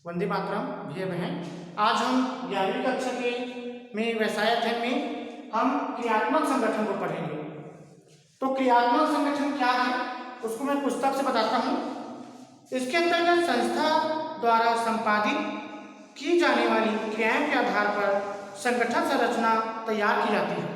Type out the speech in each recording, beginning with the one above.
वंदे मातरम भैया बहन। आज हम 11वीं कक्षा के में व्यवसाय अध्ययन में हम क्रियात्मक संगठन को पढ़ेंगे। तो क्रियात्मक संगठन क्या है उसको मैं पुस्तक से बताता हूँ। इसके अंतर्गत संस्था द्वारा संपादित की जाने वाली क्रियाओं के आधार पर संगठन संरचना तैयार की जाती है।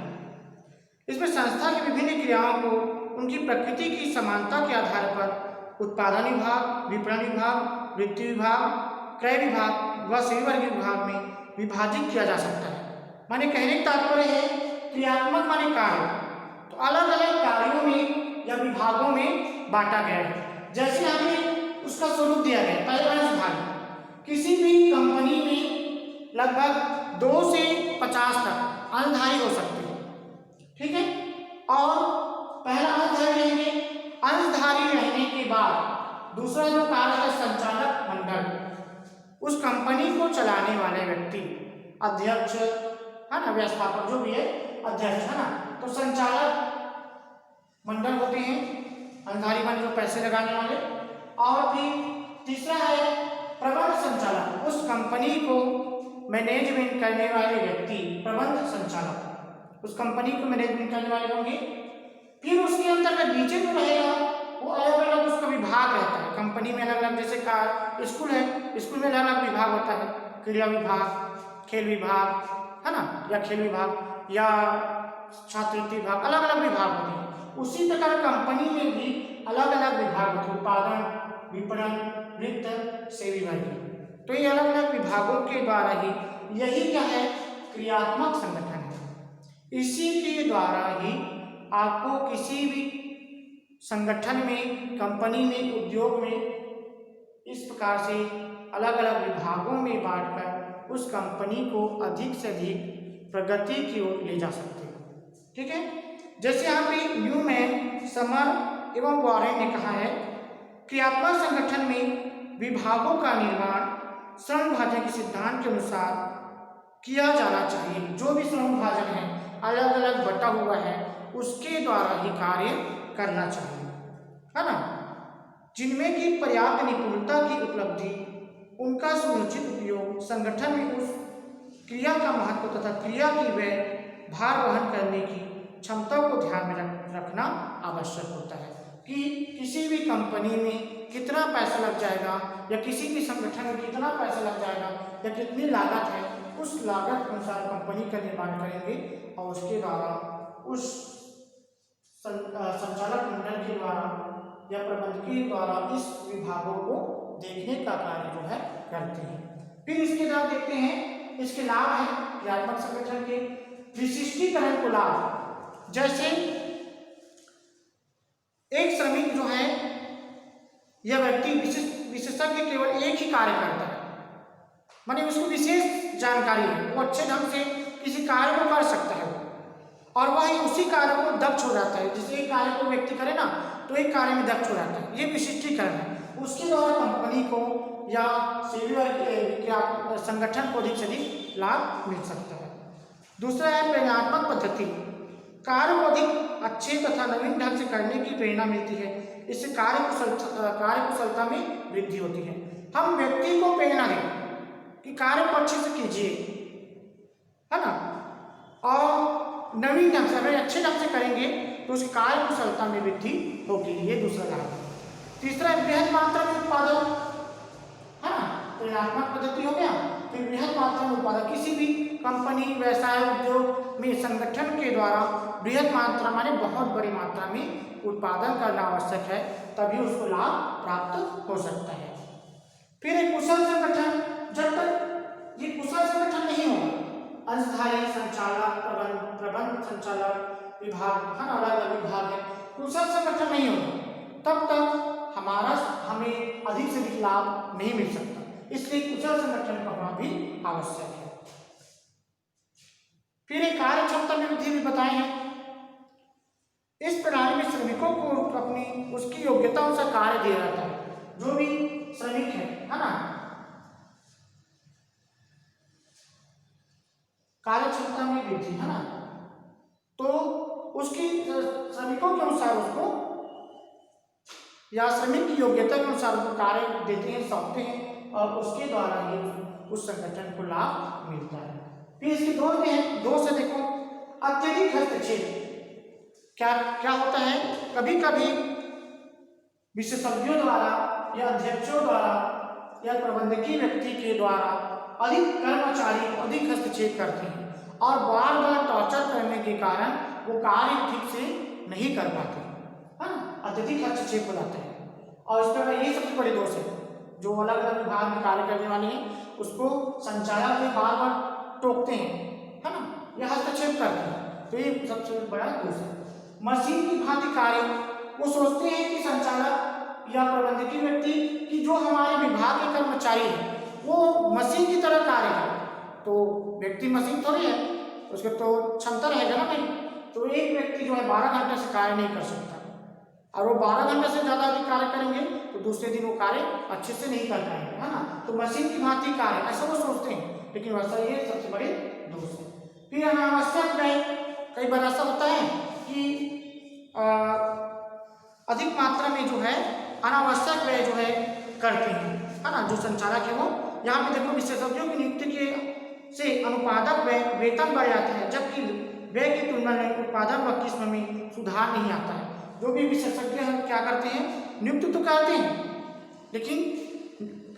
इसमें संस्था की विभिन्न क्रियाओं को उनकी प्रकृति की समानता के आधार पर उत्पादन विभाग, विपणन विभाग, वित्त विभाग, क्रय विभाग व सेवा वर्ग विभाग में विभाजित किया जा सकता है। माने कहने का तात्पर्य है क्रियात्मक माने कार्य, तो अलग अलग कार्यों में या विभागों में बांटा गया है। जैसे हमें उसका स्वरूप दिया गया पहले विभाग, किसी भी कंपनी में लगभग 2 से 50 तक अंशधारी हो सकते हैं, ठीक है। और पहला अंशधारी रहेंगे, अंशधारी रहने के बाद दूसरा जो कार्य है संचालक मंडल, उस कंपनी को चलाने वाले व्यक्ति, अध्यक्ष है ना, व्यवस्थापक जो भी है अध्यक्ष है ना, तो संचालक मंडल होते हैं अंशधारी माने जो पैसे लगाने वाले। और फिर तीसरा है प्रबंध संचालक, उस कंपनी को मैनेजमेंट करने वाले व्यक्ति प्रबंध संचालक, उस कंपनी को मैनेजमेंट करने वाले होंगे। फिर उसके अंतर्गत नीचे जो रहेगा वो अलग अलग उसका विभाग रहता है। कंपनी में अलग अलग, जैसे कार स्कूल है, स्कूल में अलग अलग विभाग होता है, क्रिया विभाग, खेल विभाग है ना, या खेल विभाग या छात्रवृत्ति विभाग, अलग अलग विभाग होते हैं। उसी प्रकार कंपनी में भी अलग अलग विभाग होते हैं, उत्पादन, विपणन, वित्त, सेवा वर्ग। तो ये अलग अलग विभागों के द्वारा ही यही क्या है क्रियात्मक संगठन है। इसी के द्वारा ही आपको किसी भी संगठन में, कंपनी में, उद्योग में इस प्रकार से अलग अलग विभागों में बांटकर उस कंपनी को अधिक से अधिक प्रगति की ओर ले जा सकते हैं, ठीक है। जैसे यहाँ पे न्यूमैन, समर एवं वॉरेन ने कहा है क्रियात्मक संगठन में विभागों का निर्माण श्रम विभाजन के सिद्धांत के अनुसार किया जाना चाहिए। जो भी श्रम विभाजन है अलग अलग बटा हुआ है उसके द्वारा ही कार्य करना चाहिए, है ना, जिनमें की पर्याप्त निपुणता की उपलब्धि, उनका समुचित उपयोग, संगठन में उस क्रिया का महत्व तथा क्रिया की वे भार वहन करने की क्षमता को ध्यान में रखना आवश्यक होता है कि किसी भी कंपनी में कितना पैसा लग जाएगा या किसी भी संगठन में कितना पैसा लग जाएगा या कितनी लागत है, उस लागत के अनुसार कंपनी का निर्माण करेंगे और उसके द्वारा उस संचालक मंडल के द्वारा या प्रबंधकीय द्वारा इस विभागों को देखने का कार्य जो है करते हैं। फिर इसके बाद देखते हैं इसके लाभ है क्रियात्मक संगठन के। विशिष्टीकरण को लाभ, जैसे एक श्रमिक जो है यह व्यक्ति विशेषज्ञ केवल एक ही कार्य करता है, माने उसको विशेष जानकारी है, वो अच्छे ढंग से किसी कार्य को कर सकता है और वह उसी कार्य को दक्ष हो जाता है। जिसे एक कार्य को व्यक्ति करे ना तो एक कार्य में दक्ष हो जाता है, ये विशिष्टीकरण है। उसके द्वारा कंपनी को या सेवा संगठन को अधिक से अधिक लाभ मिल सकता है। दूसरा है प्रेरणात्मक पद्धति, कार्य को अधिक अच्छे तथा नवीन ढंग से करने की प्रेरणा मिलती है। इससे कार्य कुशलता में वृद्धि होती है। हम व्यक्ति को प्रेरणा दें कि कार्य को अच्छे से कीजिए, है ना, और नवीन ढंग से अगर अच्छे ढंग से करेंगे तो उस कार्य कुशलता में वृद्धि होगी, ये दूसरा लाभ है। तीसरा बृहद मात्रा में उत्पादन, है ना, प्रेरणात्मक पद्धति हो गया। फिर बृहद मात्रा में उत्पादन, किसी भी कंपनी, व्यवसाय, उद्योग में संगठन के द्वारा बृहद मात्रा माने बहुत बड़ी मात्रा में उत्पादन करना आवश्यक है, तभी उसको लाभ प्राप्त हो सकता है। फिर एक कुशल संगठन, जब तक ये कुशल संगठन नहीं होगा, अंशधारी, संचालक, प्रबंध संचालक विभाग, अलग अलग विभाग है, कुशल संगठन नहीं होगा तब तक हमें अधिक से अधिक लाभ नहीं मिल सकता। इसलिए कुशल संगठन का होना भी आवश्यक है। फिर एक कार्य क्षमता में वृद्धि भी बताए हैं। इस प्रणाली में श्रमिकों को अपनी उसकी योग्यता अनुसार कार्य दिया जाता है। जो भी श्रमिक है ना, कार्य क्षमता में वृद्धि, है ना, तो उसकी श्रमिकों के अनुसार उसको या श्रमिक की योग्यता के अनुसार उसको कार्य देते हैं, सौंपते हैं, और उसके द्वारा ही उस संगठन को लाभ मिलता है। फिर इसके दोष में है, दोष है देखो अत्यधिक हस्तक्षेप। क्या क्या होता है, कभी कभी विशेषज्ञों द्वारा या अध्यक्षों द्वारा या प्रबंधकीय व्यक्ति के द्वारा अधिक कर्मचारी अधिक हस्तक्षेप करते हैं और बार बार टॉर्चर करने के कारण वो कार्य ठीक से नहीं कर पाते, है ना, अत्यधिक हस्तक्षेप हो जाते हैं। और इस तरह ये सबसे बड़े दोष है, जो अलग अलग विभाग में कार्य करने वाले हैं उसको संचालक में बार बार टोकते हैं, है ना, या हस्तक्षेप करते हैं, तो ये सबसे बड़ा दोष है। मशीन की भांति कार्य, वो सोचते हैं कि संचालक या प्रबंधकीय व्यक्ति कि जो हमारे विभाग के कर्मचारी हैं वो मशीन की तरह कार्य करें, तो व्यक्ति मशीन थोड़ी है, उसके तो क्षमता रहेगा ना भाई। तो एक व्यक्ति जो है 12 घंटे से कार्य नहीं कर सकता, और वो 12 घंटे से ज़्यादा अधिक कार्य करेंगे तो दूसरे दिन वो कार्य अच्छे से नहीं कर पाएंगे, है ना। तो मशीन की भांति कार्य ऐसा वो सोचते हैं, लेकिन वैसा ये सबसे बड़े दोष है। फिर अनावश्यक व्यय, कई बार ऐसा होता है कि अधिक मात्रा में जो है अनावश्यक व्यय जो है करते हैं, है ना, जो संचालक है वो। यहाँ पे देखो विशेषज्ञों की नियुक्ति के से अनुपादक व्यय वेतन बढ़ जाता है, जबकि व्यय की तुलना में उत्पादन व किस्म में सुधार नहीं आता है। जो भी विशेषज्ञ हम क्या करते हैं, नियुक्त तो करते हैं, लेकिन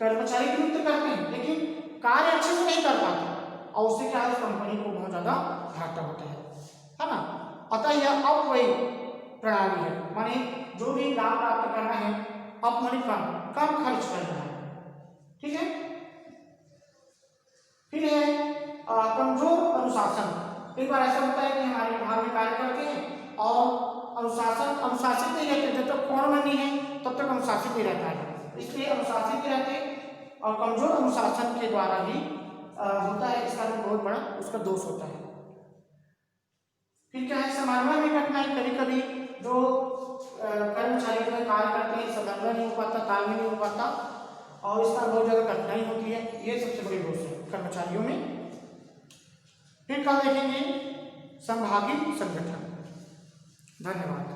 कर्मचारी की नियुक्त करते हैं, लेकिन कार्य अच्छे से नहीं कर पाते, और उससे क्या है, कंपनी को बहुत ज़्यादा घाटा होता है ना। अतः यह अपव्यय प्रणाली है, माने जो भी लाभ प्राप्त करना है अब माने कम खर्च कर रहा है, ठीक है। फिर है कमजोर अनुशासन। कई बार ऐसा होता है कि हमारे विभाग में कार्य करते हैं और अनुशासित नहीं रहते, जब तक फॉर्म नहीं है तब तक अनुशासित नहीं रहता है, इसलिए अनुशासित नहीं रहते और कमजोर अनुशासन के द्वारा ही होता है, इसका भी बहुत बड़ा उसका दोष होता है। फिर क्या है, समन्वय में कठिनाई। कभी कभी जो कर्मचारी जो कार्य करते हैं समन्वय नहीं हो पाता, तालमेल नहीं हो पाता, और इसका बहुत ज़्यादा कठिनाई होती है, ये सबसे बड़ी दोष है कर्मचारियों में। फिर कल देखेंगे संभागीय संगठन। धन्यवाद।